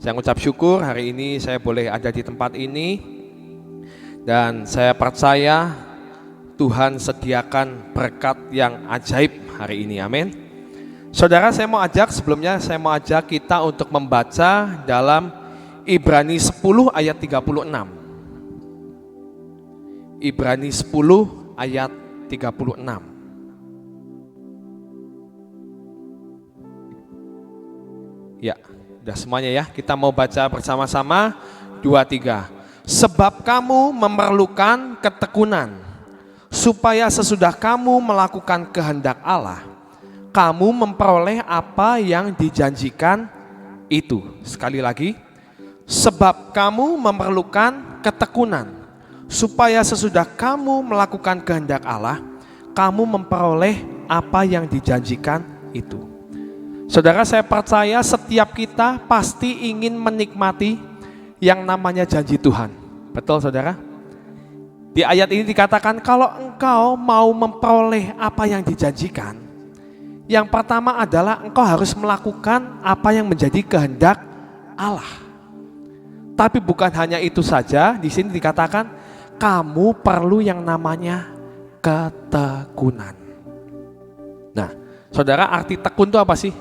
Saya mengucap syukur hari ini saya boleh ada di tempat ini. Dan saya percaya Tuhan sediakan berkat yang ajaib hari ini, amin. Saudara, sebelumnya saya mau ajak kita untuk membaca dalam Ibrani 10 ayat 36. Ibrani 10 ayat 36. Ya, udah semuanya ya. Kita mau baca bersama-sama. 2, 3. Sebab kamu memerlukan ketekunan, supaya sesudah kamu melakukan kehendak Allah, kamu memperoleh apa yang dijanjikan itu. Sekali lagi, sebab kamu memerlukan ketekunan, supaya sesudah kamu melakukan kehendak Allah, kamu memperoleh apa yang dijanjikan itu. Saudara, saya percaya setiap kita pasti ingin menikmati yang namanya janji Tuhan. Betul saudara? Di ayat ini dikatakan kalau engkau mau memperoleh apa yang dijanjikan, yang pertama adalah engkau harus melakukan apa yang menjadi kehendak Allah. Tapi bukan hanya itu saja, di sini dikatakan kamu perlu yang namanya ketekunan. Nah, saudara, arti tekun itu apa sih?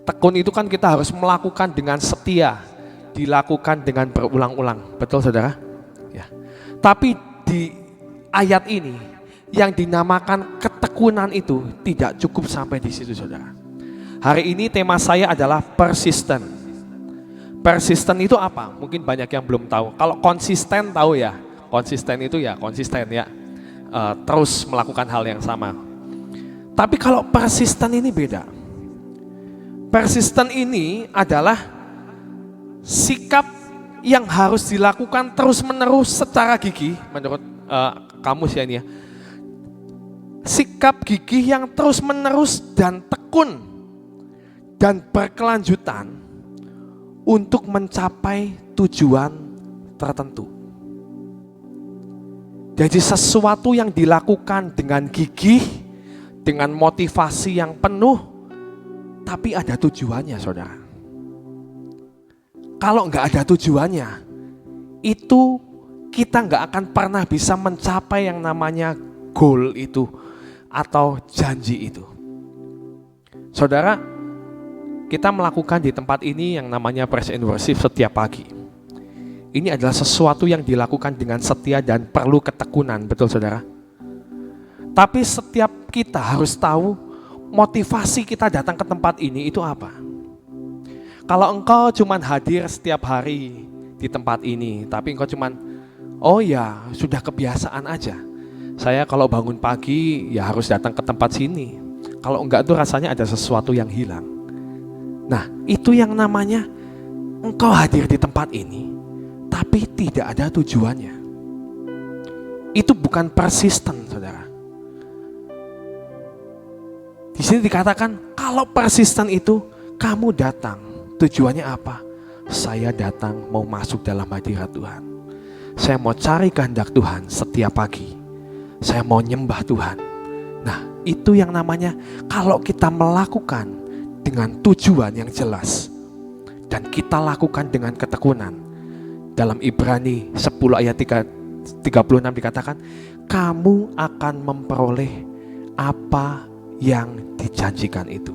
Tekun itu kan kita harus melakukan dengan setia, dilakukan dengan berulang-ulang. Betul saudara? Ya. Tapi di ayat ini yang dinamakan ketekunan itu tidak cukup sampai di situ saudara. Hari ini tema saya adalah persisten. Persisten itu apa? Mungkin banyak yang belum tahu. Kalau konsisten tahu ya. Konsisten itu ya konsisten ya. Terus melakukan hal yang sama. Tapi kalau persisten ini beda. Persisten ini adalah sikap yang harus dilakukan terus-menerus secara gigih, menurut kamus ya ini ya. Sikap gigih yang terus-menerus dan tekun dan berkelanjutan untuk mencapai tujuan tertentu. Jadi sesuatu yang dilakukan dengan gigih, dengan motivasi yang penuh, tapi ada tujuannya saudara. Kalau nggak ada tujuannya, itu kita nggak akan pernah bisa mencapai yang namanya goal itu atau janji itu. Saudara, kita melakukan di tempat ini yang namanya praise and worship setiap pagi. Ini adalah sesuatu yang dilakukan dengan setia dan perlu ketekunan, betul saudara? Tapi setiap kita harus tahu motivasi kita datang ke tempat ini itu apa? Kalau engkau cuman hadir setiap hari di tempat ini, tapi engkau cuman, oh ya sudah kebiasaan aja. Saya kalau bangun pagi ya harus datang ke tempat sini. Kalau enggak tuh rasanya ada sesuatu yang hilang. Nah itu yang namanya engkau hadir di tempat ini, tapi tidak ada tujuannya. Itu bukan persisten saudara. Di sini dikatakan kalau persisten itu kamu datang, tujuannya apa? Saya datang mau masuk dalam hadirat Tuhan. Saya mau cari kehendak Tuhan setiap pagi. Saya mau nyembah Tuhan. Nah, itu yang namanya kalau kita melakukan dengan tujuan yang jelas dan kita lakukan dengan ketekunan. Dalam Ibrani 10 ayat 36 dikatakan, kamu akan memperoleh apa yang dijanjikan itu.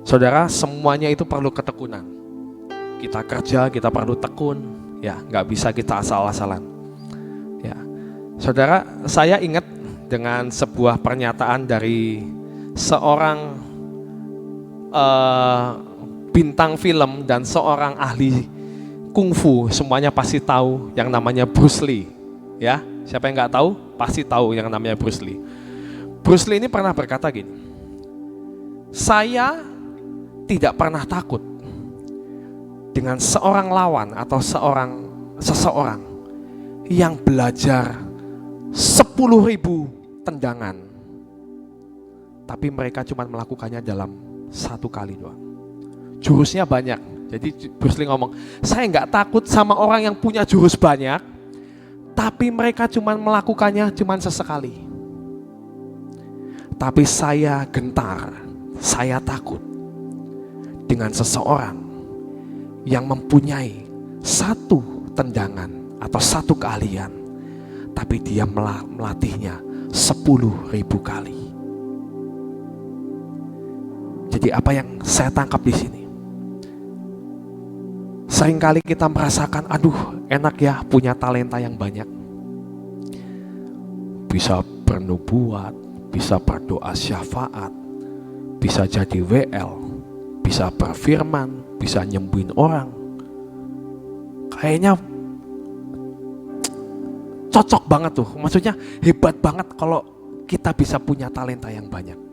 Saudara, semuanya itu perlu ketekunan. Kita kerja, kita perlu tekun, ya, nggak bisa kita asal-asalan. Ya, saudara, saya ingat dengan sebuah pernyataan dari seorang bintang film dan seorang ahli kungfu. Semuanya pasti tahu yang namanya Bruce Lee. Ya, siapa yang nggak tahu pasti tahu yang namanya Bruce Lee. Bruce Lee ini pernah berkata gini, saya tidak pernah takut dengan seorang lawan atau seseorang yang belajar 10.000 tendangan, tapi mereka cuma melakukannya dalam 1 kali doang. Jurusnya banyak, jadi Bruce Lee ngomong, saya nggak takut sama orang yang punya jurus banyak, tapi mereka cuma melakukannya cuma sesekali. Tapi saya gentar, saya takut dengan seseorang yang mempunyai satu tendangan atau satu keahlian, tapi dia melatihnya 10.000 kali. Jadi apa yang saya tangkap di sini? Seringkali kita merasakan, aduh enak ya punya talenta yang banyak. Bisa bernubuat, bisa berdoa syafaat, bisa jadi WL, bisa berfirman, bisa nyembuhin orang. Kayaknya cocok banget tuh, maksudnya hebat banget kalau kita bisa punya talenta yang banyak.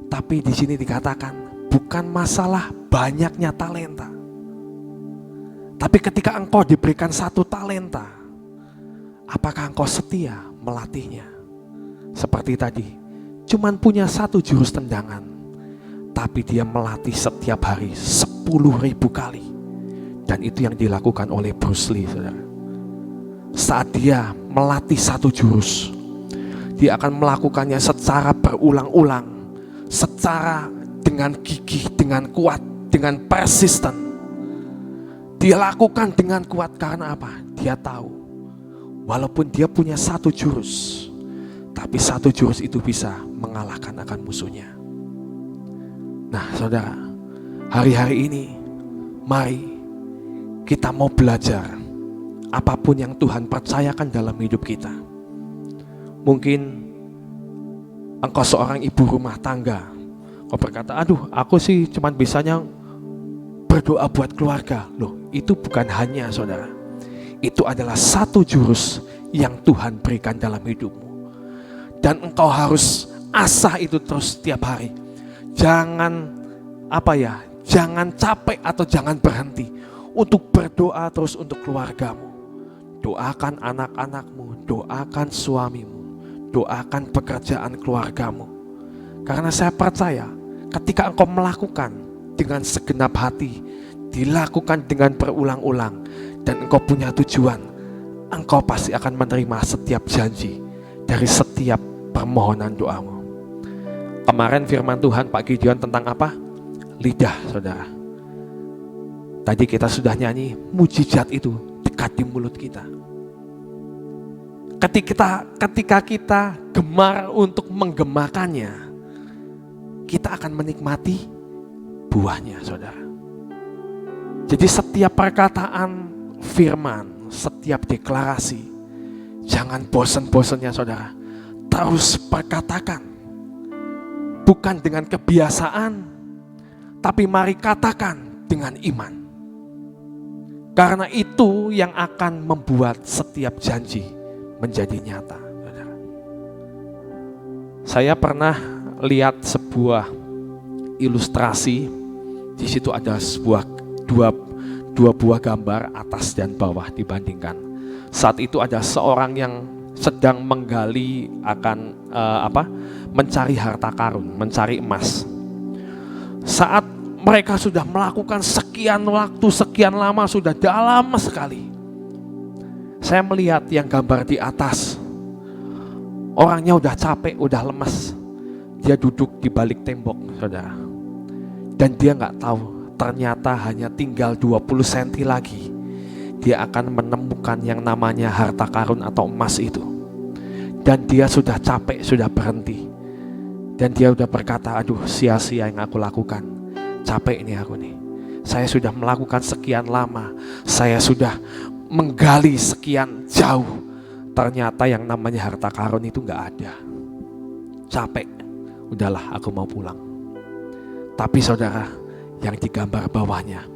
Tapi di sini dikatakan bukan masalah banyaknya talenta. Tapi ketika engkau diberikan satu talenta, apakah engkau setia melatihnya? Seperti tadi, cuman punya satu jurus tendangan, tapi dia melatih setiap hari 10.000 kali. Dan itu yang dilakukan oleh Bruce Lee, saudara. Saat dia melatih satu jurus, dia akan melakukannya secara berulang-ulang, secara dengan gigih, dengan kuat, dengan persisten. Dia lakukan dengan kuat karena apa? Dia tahu walaupun dia punya satu jurus, tapi satu jurus itu bisa mengalahkan akan musuhnya. Nah saudara, hari-hari ini mari kita mau belajar apapun yang Tuhan percayakan dalam hidup kita. Mungkin engkau seorang ibu rumah tangga, kau berkata, aduh aku sih cuman bisanya berdoa buat keluarga. Loh, itu bukan hanya saudara, itu adalah satu jurus yang Tuhan berikan dalam hidupmu. Dan engkau harus asah itu terus setiap hari. Jangan jangan capek atau jangan berhenti untuk berdoa terus untuk keluargamu. Doakan anak-anakmu, doakan suamimu, doakan pekerjaan keluargamu. Karena saya percaya ketika engkau melakukan dengan segenap hati, dilakukan dengan berulang-ulang, dan engkau punya tujuan, engkau pasti akan menerima setiap janji dari setiap permohonan doamu. Kemarin firman Tuhan Pak Gideon tentang apa? Lidah, saudara. Tadi kita sudah nyanyi, mujizat itu dekat di mulut kita. Ketika kita gemar untuk menggemakannya, kita akan menikmati buahnya, saudara. Jadi setiap perkataan firman, setiap deklarasi, jangan bosan-bosannya saudara, terus perkatakan. Bukan dengan kebiasaan, tapi mari katakan dengan iman. Karena itu yang akan membuat setiap janji menjadi nyata. Saudara. Saya pernah lihat sebuah ilustrasi, di situ ada dua buah gambar atas dan bawah dibandingkan. Saat itu ada seorang yang sedang menggali akan mencari harta karun, mencari emas. Saat mereka sudah melakukan sekian waktu, sekian lama, sudah dalam sekali. Saya melihat yang gambar di atas, orangnya udah capek, udah lemes. Dia duduk di balik tembok, saudara. Dan dia nggak tahu, ternyata hanya tinggal 20 cm lagi. Dia akan menemukan yang namanya harta karun atau emas itu. Dan dia sudah capek, sudah berhenti. Dan dia udah berkata, aduh sia-sia yang aku lakukan. Capek nih aku nih. Saya sudah melakukan sekian lama. Saya sudah menggali sekian jauh. Ternyata yang namanya harta karun itu gak ada. Capek. Udahlah aku mau pulang. Tapi saudara, yang digambar bawahnya,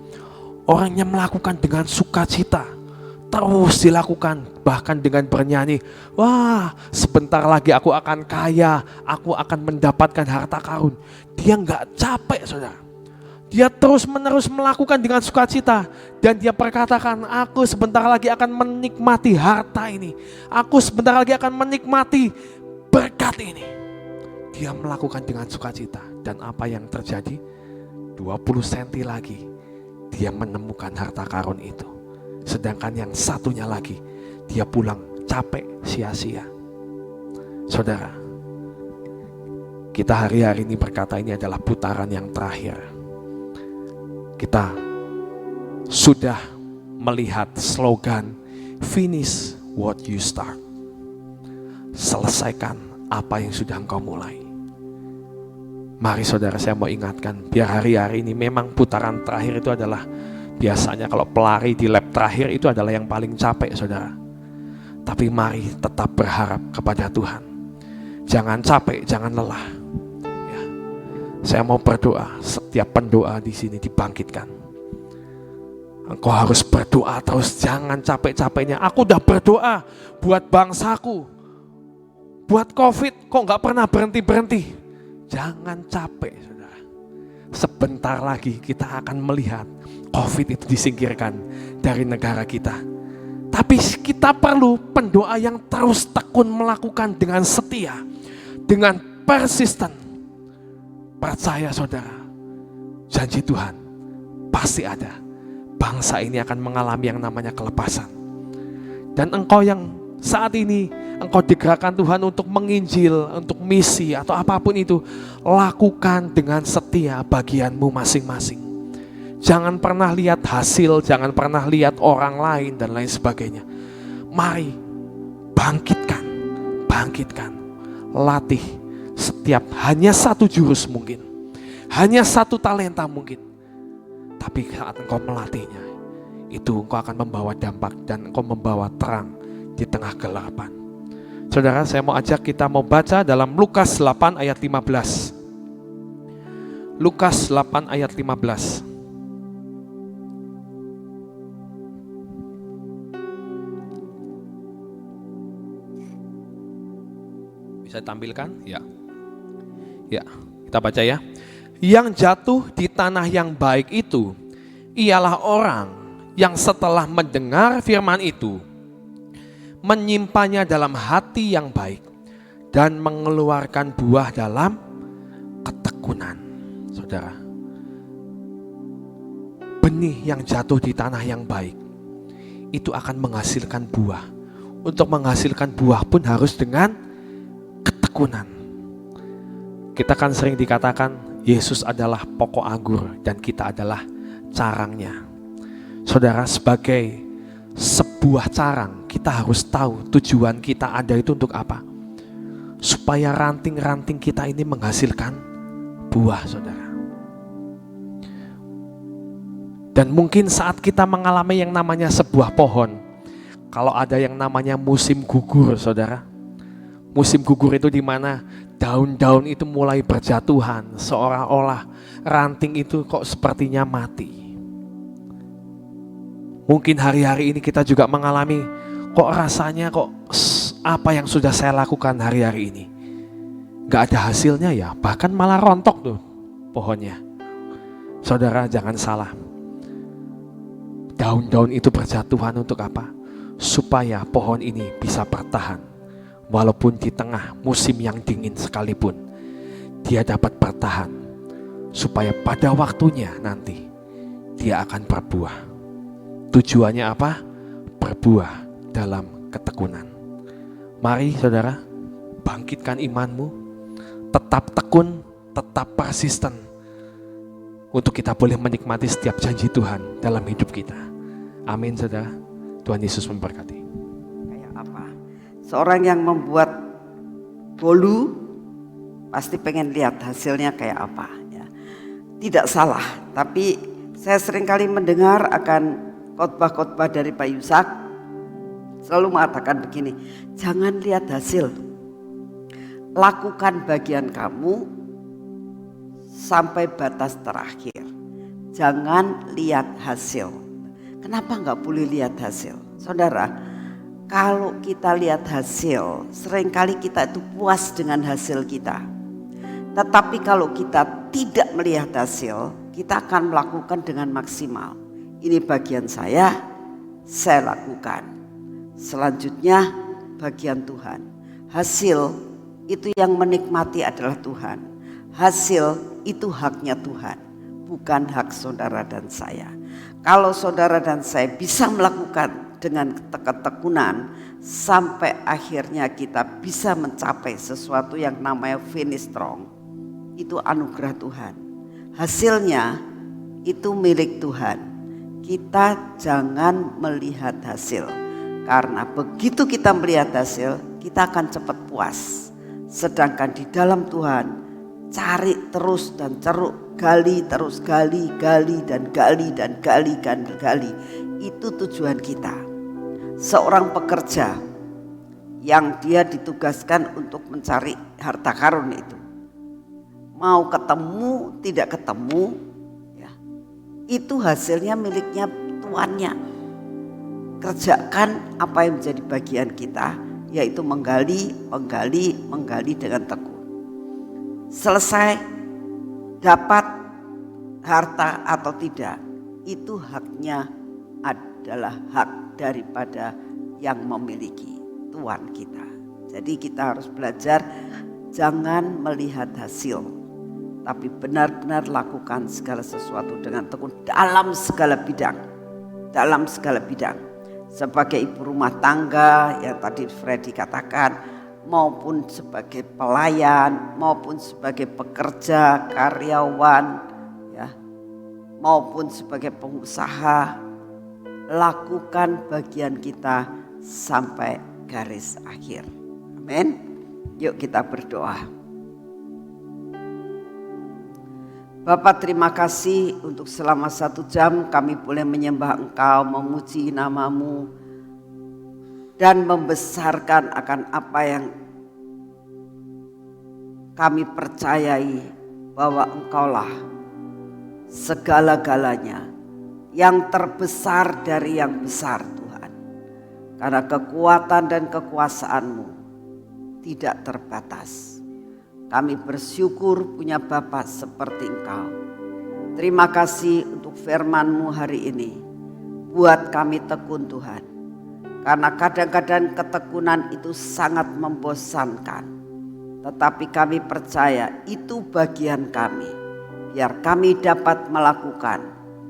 orangnya melakukan dengan sukacita, terus dilakukan, bahkan dengan bernyanyi, wah sebentar lagi aku akan kaya, aku akan mendapatkan harta karun. Dia gak capek saudara, dia terus menerus melakukan dengan sukacita. Dan dia perkatakan, aku sebentar lagi akan menikmati harta ini, aku sebentar lagi akan menikmati berkat ini. Dia melakukan dengan sukacita. Dan apa yang terjadi? 20 cm lagi dia menemukan harta karun itu. Sedangkan yang satunya lagi dia pulang capek, sia-sia. Saudara, kita hari-hari ini berkata ini adalah putaran yang terakhir. Kita sudah melihat slogan finish what you start. Selesaikan apa yang sudah engkau mulai. Mari saudara, saya mau ingatkan, biar hari-hari ini memang putaran terakhir itu adalah biasanya kalau pelari di lap terakhir itu adalah yang paling capek saudara. Tapi mari tetap berharap kepada Tuhan. Jangan capek, jangan lelah. Ya. Saya mau berdoa, setiap pendoa di sini dibangkitkan. Engkau harus berdoa terus, jangan capek-capeknya. Aku udah berdoa buat bangsaku, buat COVID, kok gak pernah berhenti-berhenti. Jangan capek saudara. Sebentar lagi kita akan melihat COVID itu disingkirkan dari negara kita. Tapi kita perlu pendoa yang terus tekun melakukan dengan setia, dengan persisten. Percaya saudara, janji Tuhan pasti ada. Bangsa ini akan mengalami yang namanya kelepasan. Dan engkau yang saat ini engkau digerakkan Tuhan untuk menginjil, untuk misi atau apapun itu, lakukan dengan setia bagianmu masing-masing. Jangan pernah lihat hasil, jangan pernah lihat orang lain dan lain sebagainya. Mari bangkitkan, latih setiap, hanya satu jurus mungkin, hanya satu talenta mungkin. Tapi saat engkau melatihnya, itu engkau akan membawa dampak dan engkau membawa terang di tengah kegelapan. Saudara, saya mau ajak kita mau baca dalam Lukas 8 ayat 15. Lukas 8 ayat 15. Bisa tampilkan? Ya. Ya, kita baca ya. Yang jatuh di tanah yang baik itu ialah orang yang setelah mendengar firman itu menyimpannya dalam hati yang baik dan mengeluarkan buah dalam ketekunan. Saudara, benih yang jatuh di tanah yang baik itu akan menghasilkan buah. Untuk menghasilkan buah pun harus dengan ketekunan. Kita kan sering dikatakan Yesus adalah pokok anggur dan kita adalah carangnya. Saudara, sebagai sebuah carang, kita harus tahu tujuan kita ada itu untuk apa. Supaya ranting-ranting kita ini menghasilkan buah, saudara. Dan mungkin saat kita mengalami yang namanya sebuah pohon, kalau ada yang namanya musim gugur, saudara. Musim gugur itu di mana daun-daun itu mulai berjatuhan, seolah-olah ranting itu kok sepertinya mati. Mungkin hari-hari ini kita juga mengalami, kok rasanya kok apa yang sudah saya lakukan hari-hari ini gak ada hasilnya ya, bahkan malah rontok tuh pohonnya. Saudara, jangan salah. Daun-daun itu berjatuhan untuk apa? Supaya pohon ini bisa bertahan. Walaupun di tengah musim yang dingin sekalipun, dia dapat bertahan. Supaya pada waktunya nanti, dia akan berbuah. Tujuannya apa? Berbuah dalam ketekunan. Mari saudara, bangkitkan imanmu, tetap tekun, tetap persisten, untuk kita boleh menikmati setiap janji Tuhan dalam hidup kita. Amin saudara, Tuhan Yesus memberkati. Kayak apa? Seorang yang membuat bolu pasti pengen lihat hasilnya kayak apa ya. Tidak salah, tapi saya seringkali mendengar akan khotbah-khotbah dari Pak Yusak selalu mengatakan begini, jangan lihat hasil, lakukan bagian kamu sampai batas terakhir, jangan lihat hasil. Kenapa nggak boleh lihat hasil? Saudara, kalau kita lihat hasil, seringkali kita itu puas dengan hasil kita. Tetapi kalau kita tidak melihat hasil, kita akan melakukan dengan maksimal. Ini bagian saya lakukan. Selanjutnya bagian Tuhan. Hasil itu yang menikmati adalah Tuhan. Hasil itu haknya Tuhan, bukan hak saudara dan saya. Kalau saudara dan saya bisa melakukan dengan ketekunan sampai akhirnya kita bisa mencapai sesuatu yang namanya finish strong, itu anugerah Tuhan. Hasilnya itu milik Tuhan. kita jangan melihat hasil. Karena begitu kita melihat hasil, kita akan cepat puas. Sedangkan di dalam Tuhan, cari terus dan ceruk, gali terus, gali dan gali dan gali dan gali. Itu tujuan kita. Seorang pekerja yang dia ditugaskan untuk mencari harta karun itu, mau ketemu tidak ketemu, ya, itu hasilnya miliknya tuannya. Kerjakan apa yang menjadi bagian kita, yaitu menggali dengan tekun. Selesai, dapat harta atau tidak, itu haknya adalah hak daripada yang memiliki, Tuhan kita. Jadi kita harus belajar jangan melihat hasil, tapi benar-benar lakukan segala sesuatu dengan tekun dalam segala bidang. Dalam segala bidang. Sebagai ibu rumah tangga yang tadi Freddy katakan, maupun sebagai pelayan, maupun sebagai pekerja, karyawan, ya, maupun sebagai pengusaha, lakukan bagian kita sampai garis akhir. Amin. Yuk kita berdoa. Bapak, terima kasih untuk selama 1 jam kami boleh menyembah Engkau, memuji nama-Mu, dan membesarkan akan apa yang kami percayai bahwa Engkaulah segala-galanya, yang terbesar dari yang besar Tuhan. Karena kekuatan dan kekuasaan-Mu tidak terbatas. Kami bersyukur punya Bapa seperti Engkau. Terima kasih untuk firman-Mu hari ini. Buat kami tekun Tuhan. Karena kadang-kadang ketekunan itu sangat membosankan. Tetapi kami percaya itu bagian kami. Biar kami dapat melakukan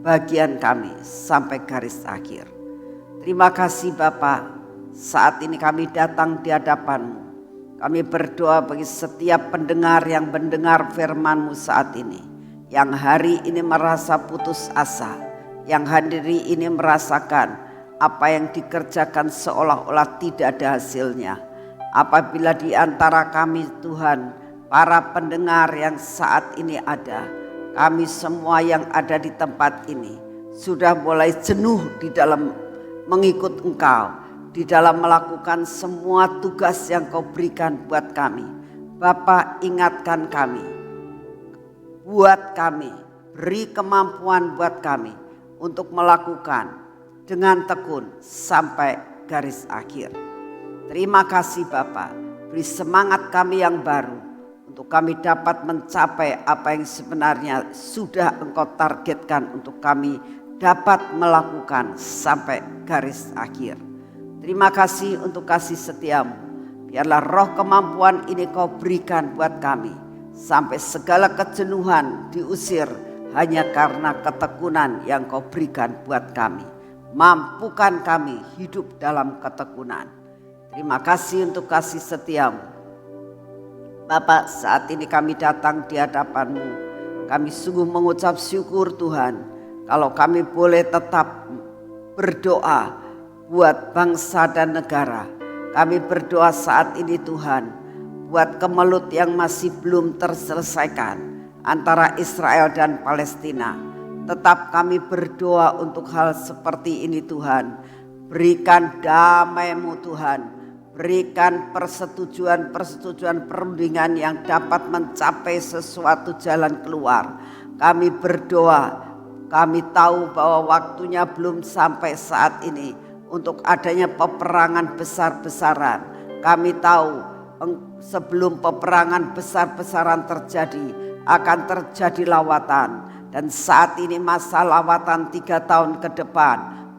bagian kami sampai garis akhir. Terima kasih Bapa. Saat ini kami datang di hadapan-Mu. Kami berdoa bagi setiap pendengar yang mendengar firman-Mu saat ini. Yang hari ini merasa putus asa. Yang hari ini merasakan apa yang dikerjakan seolah-olah tidak ada hasilnya. Apabila di antara kami Tuhan, para pendengar yang saat ini ada, kami semua yang ada di tempat ini sudah mulai jenuh di dalam mengikut Engkau. Di dalam melakukan semua tugas yang Kau berikan buat kami. Bapa, ingatkan kami, buat kami, beri kemampuan buat kami untuk melakukan dengan tekun sampai garis akhir. Terima kasih Bapa, beri semangat kami yang baru untuk kami dapat mencapai apa yang sebenarnya sudah Engkau targetkan untuk kami dapat melakukan sampai garis akhir. Terima kasih untuk kasih setia-Mu. Biarlah roh kemampuan ini Kau berikan buat kami. Sampai segala kejenuhan diusir hanya karena ketekunan yang Kau berikan buat kami. Mampukan kami hidup dalam ketekunan. Terima kasih untuk kasih setia-Mu. Bapak, saat ini kami datang di hadapan-Mu. Kami sungguh mengucap syukur Tuhan. Kalau kami boleh tetap berdoa buat bangsa dan negara. Kami berdoa saat ini Tuhan, buat kemelut yang masih belum terselesaikan antara Israel dan Palestina. Tetap kami berdoa untuk hal seperti ini Tuhan. Berikan damai-Mu Tuhan. Berikan persetujuan perundingan yang dapat mencapai sesuatu jalan keluar. Kami berdoa, kami tahu bahwa waktunya belum sampai saat ini untuk adanya peperangan besar-besaran. Kami tahu sebelum peperangan besar-besaran terjadi, akan terjadi lawatan. Dan saat ini masa lawatan 3 tahun ke depan,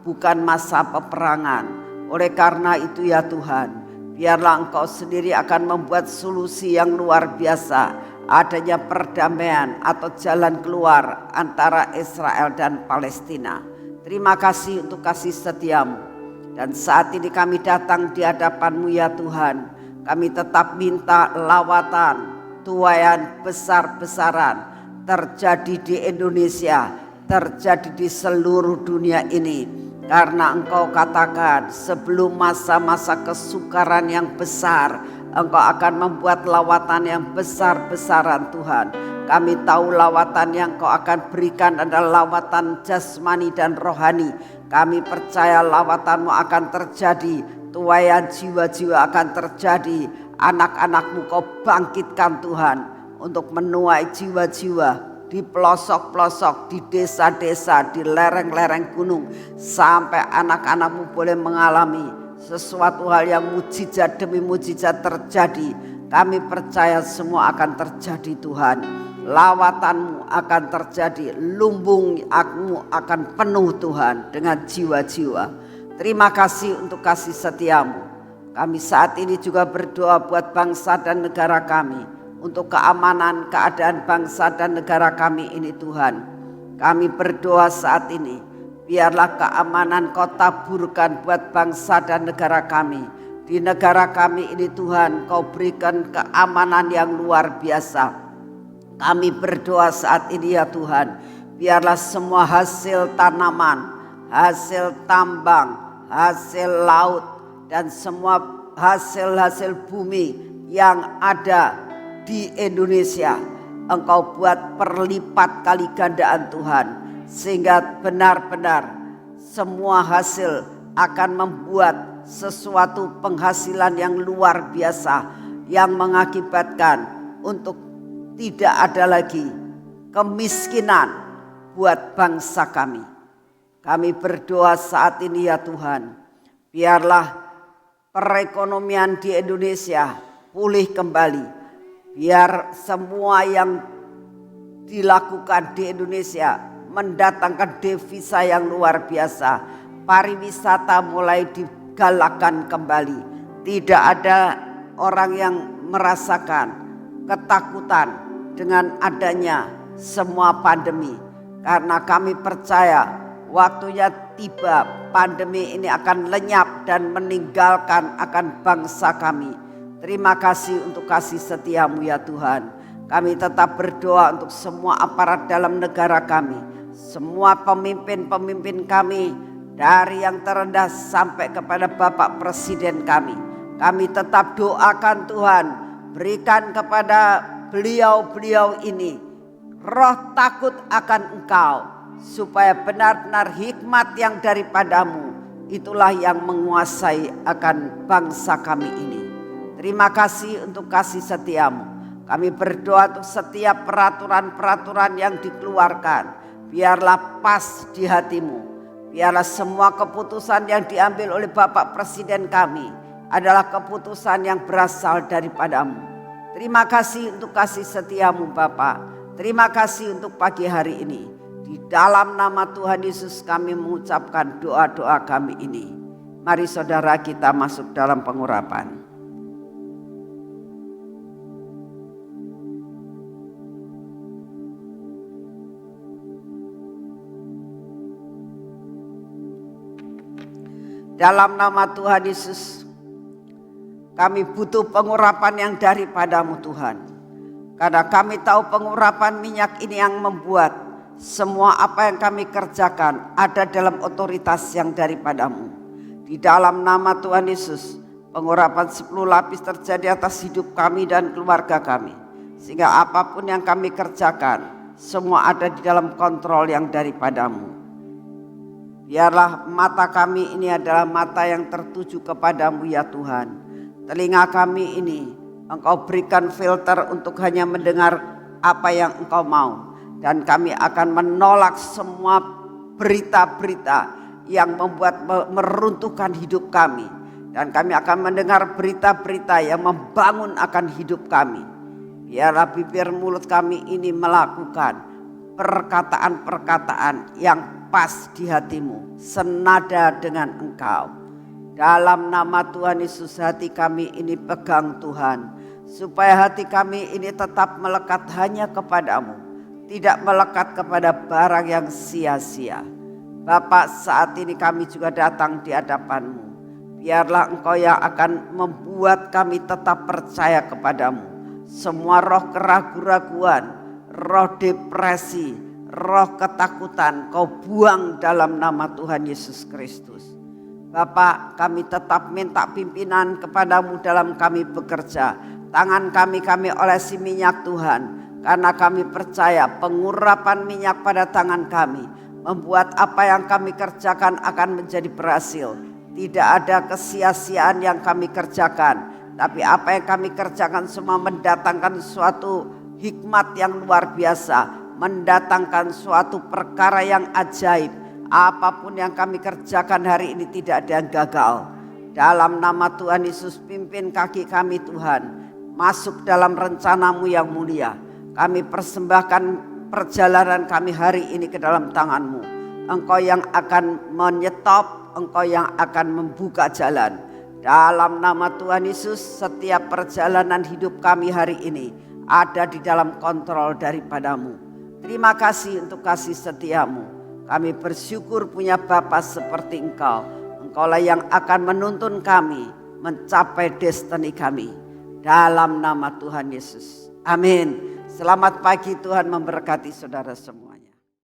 bukan masa peperangan. Oleh karena itu ya Tuhan, biarlah Engkau sendiri akan membuat solusi yang luar biasa. Adanya perdamaian atau jalan keluar antara Israel dan Palestina. Terima kasih untuk kasih setia-Mu. Dan saat ini kami datang di hadapan-Mu ya Tuhan. Kami tetap minta lawatan, tuaian besar-besaran terjadi di Indonesia, terjadi di seluruh dunia ini. Karena Engkau katakan sebelum masa-masa kesukaran yang besar, Engkau akan membuat lawatan yang besar-besaran Tuhan. Kami tahu lawatan yang Kau akan berikan adalah lawatan jasmani dan rohani. Kami percaya lawatan-Mu akan terjadi, tuaian jiwa-jiwa akan terjadi. Anak-anak-Mu Kau bangkitkan Tuhan untuk menuai jiwa-jiwa di pelosok-pelosok, di desa-desa, di lereng-lereng gunung, sampai anak-anak-Mu boleh mengalami sesuatu hal yang mujizat demi mujizat terjadi. Kami percaya semua akan terjadi Tuhan. Lawatan-Mu akan terjadi, lumbung-Mu akan penuh Tuhan dengan jiwa-jiwa. Terima kasih untuk kasih setia-Mu. Kami saat ini juga berdoa buat bangsa dan negara kami, untuk keamanan keadaan bangsa dan negara kami ini Tuhan. Kami berdoa saat ini, biarlah keamanan Kau taburkan buat bangsa dan negara kami. Di negara kami ini Tuhan, Kau berikan keamanan yang luar biasa. Kami berdoa saat ini ya Tuhan, biarlah semua hasil tanaman, hasil tambang, hasil laut, dan semua hasil-hasil bumi yang ada di Indonesia, Engkau buat perlipat kali gandaan Tuhan, sehingga benar-benar semua hasil akan membuat sesuatu penghasilan yang luar biasa, yang mengakibatkan untuk tidak ada lagi kemiskinan buat bangsa kami. Kami berdoa saat ini ya Tuhan, biarlah perekonomian di Indonesia pulih kembali. Biar semua yang dilakukan di Indonesia mendatangkan devisa yang luar biasa. Pariwisata mulai digalakkan kembali. Tidak ada orang yang merasakan ketakutan dengan adanya semua pandemi. Karena kami percaya waktunya tiba, pandemi ini akan lenyap dan meninggalkan akan bangsa kami. Terima kasih untuk kasih setia-Mu ya Tuhan. Kami tetap berdoa untuk semua aparat dalam negara kami, semua pemimpin-pemimpin kami, dari yang terendah sampai kepada Bapak Presiden kami. Kami tetap doakan Tuhan, berikan kepada beliau-beliau ini roh takut akan Engkau, supaya benar-benar hikmat yang daripada-Mu itulah yang menguasai akan bangsa kami ini. Terima kasih untuk kasih setia-Mu. Kami berdoa untuk setiap peraturan-peraturan yang dikeluarkan, biarlah pas di hati-Mu. Biarlah semua keputusan yang diambil oleh Bapak Presiden kami adalah keputusan yang berasal daripada-Mu. Terima kasih untuk kasih setia-Mu Bapak. Terima kasih untuk pagi hari ini. Di dalam nama Tuhan Yesus kami mengucapkan doa-doa kami ini. Mari saudara kita masuk dalam pengurapan. Dalam nama Tuhan Yesus, kami butuh pengurapan yang daripada-Mu Tuhan. Karena kami tahu pengurapan minyak ini yang membuat semua apa yang kami kerjakan ada dalam otoritas yang daripada-Mu. Di dalam nama Tuhan Yesus, pengurapan 10 lapis terjadi atas hidup kami dan keluarga kami. Sehingga apapun yang kami kerjakan, semua ada di dalam kontrol yang daripada-Mu. Biarlah mata kami ini adalah mata yang tertuju kepada-Mu ya Tuhan. Telinga kami ini Engkau berikan filter untuk hanya mendengar apa yang Engkau mau. Dan kami akan menolak semua berita-berita yang membuat meruntuhkan hidup kami. Dan kami akan mendengar berita-berita yang membangun akan hidup kami. Biarlah bibir mulut kami ini melakukan perkataan-perkataan yang pas di hati-Mu, senada dengan Engkau. Dalam nama Tuhan Yesus, hati kami ini pegang Tuhan, supaya hati kami ini tetap melekat hanya kepada-Mu, tidak melekat kepada barang yang sia-sia. Bapak, saat ini kami juga datang di hadapan-Mu. Biarlah Engkau yang akan membuat kami tetap percaya kepada-Mu. Semua roh keraguan-raguan, roh depresi, roh ketakutan kau buang dalam nama Tuhan Yesus Kristus. Bapa, kami tetap minta pimpinan kepadamu dalam kami bekerja. Tangan kami olesi minyak Tuhan, karena kami percaya pengurapan minyak pada tangan kami membuat apa yang kami kerjakan akan menjadi berhasil. Tidak ada kesia-siaan yang kami kerjakan, tapi apa yang kami kerjakan semua mendatangkan suatu hikmat yang luar biasa, mendatangkan suatu perkara yang ajaib. Apapun yang kami kerjakan hari ini tidak ada yang gagal. Dalam nama Tuhan Yesus, pimpin kaki kami Tuhan, masuk dalam rencanamu yang mulia. Kami persembahkan perjalanan kami hari ini ke dalam tanganmu. Engkau yang akan menyetop, engkau yang akan membuka jalan. Dalam nama Tuhan Yesus, setiap perjalanan hidup kami hari ini ada di dalam kontrol daripadamu. Terima kasih untuk kasih setiamu. Kami bersyukur punya Bapa seperti Engkau. Engkaulah yang akan menuntun kami mencapai destiny kami. Dalam nama Tuhan Yesus. Amin. Selamat pagi, Tuhan memberkati saudara semua.